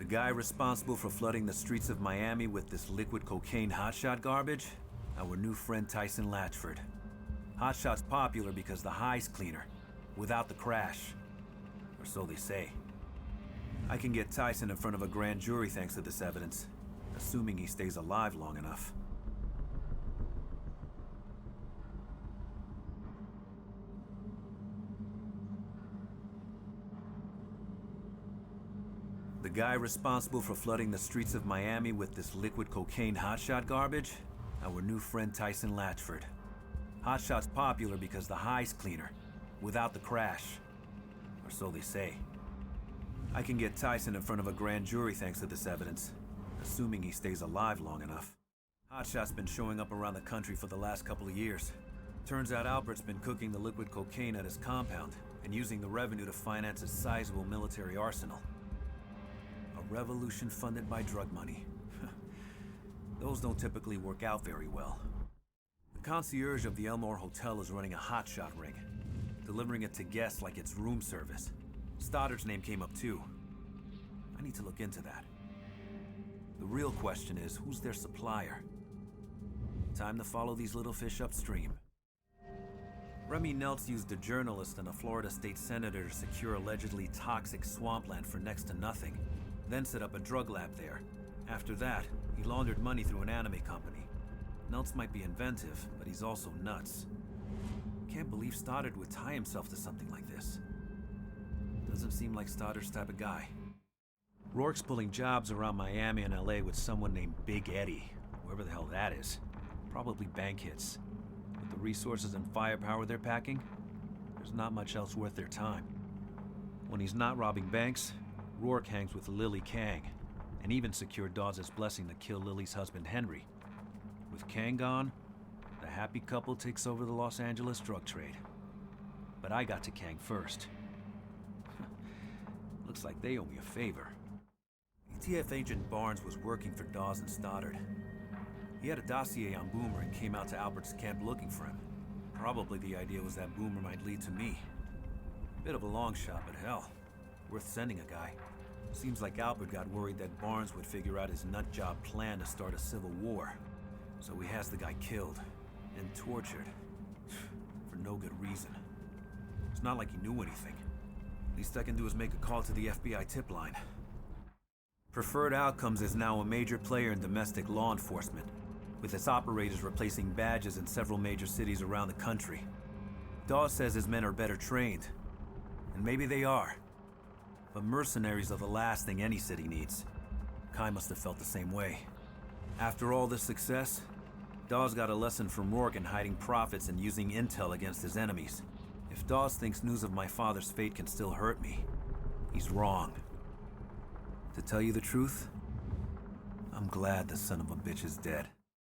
The guy responsible for flooding the streets of Miami with this liquid cocaine hotshot garbage? Our new friend Tyson Latchford. Hotshot's popular because the high's cleaner, without the crash. Or so they say. I can get Tyson in front of a grand jury thanks to this evidence, assuming he stays alive long enough. The guy responsible for flooding the streets of Miami with this liquid cocaine hotshot garbage? Our new friend Tyson Latchford. Hotshot's popular because the high's cleaner, without the crash. Or so they say. I can get Tyson in front of a grand jury thanks to this evidence, assuming he stays alive long enough. Hotshot's been showing up around the country for the last couple of years. Turns out Albert's been cooking the liquid cocaine at his compound and using the revenue to finance a sizable military arsenal. A revolution funded by drug money. Those don't typically work out very well. The concierge of the Elmore Hotel is running a hotshot ring, delivering it to guests like it's room service. Stoddard's name came up too. I need to look into that. The real question is, who's their supplier? Time to follow these little fish upstream. Remy Neltz used a journalist and a Florida state senator to secure allegedly toxic swampland for next to nothing, then set up a drug lab there. After that, he laundered money through an anime company. Neltz might be inventive, but he's also nuts. Can't believe Stoddard would tie himself to something like this. Doesn't seem like Stoddard's type of guy. Rourke's pulling jobs around Miami and LA with someone named Big Eddie, whoever the hell that is. Probably bank hits. With the resources and firepower they're packing, there's not much else worth their time. When he's not robbing banks, Rourke hangs with Lily Kang, and even secured Dawes' blessing to kill Lily's husband Henry. With Kang gone, the happy couple takes over the Los Angeles drug trade. But I got to Kang first. Looks like they owe me a favor. ATF agent Barnes was working for Dawes and Stoddard. He had a dossier on Boomer and came out to Albert's camp looking for him. Probably the idea was that Boomer might lead to me. Bit of a long shot, but hell, worth sending a guy. Seems like Albert got worried that Barnes would figure out his nutjob plan to start a civil war. So he has the guy killed and tortured for no good reason. It's not like he knew anything. Least I can do is make a call to the FBI tip line. Preferred Outcomes is now a major player in domestic law enforcement, with its operators replacing badges in several major cities around the country. Dawes says his men are better trained, and maybe they are. But mercenaries are the last thing any city needs. Kai must have felt the same way. After all this success, Dawes got a lesson from Rourke in hiding profits and using intel against his enemies. If Dawes thinks news of my father's fate can still hurt me, he's wrong. To tell you the truth, I'm glad the son of a bitch is dead.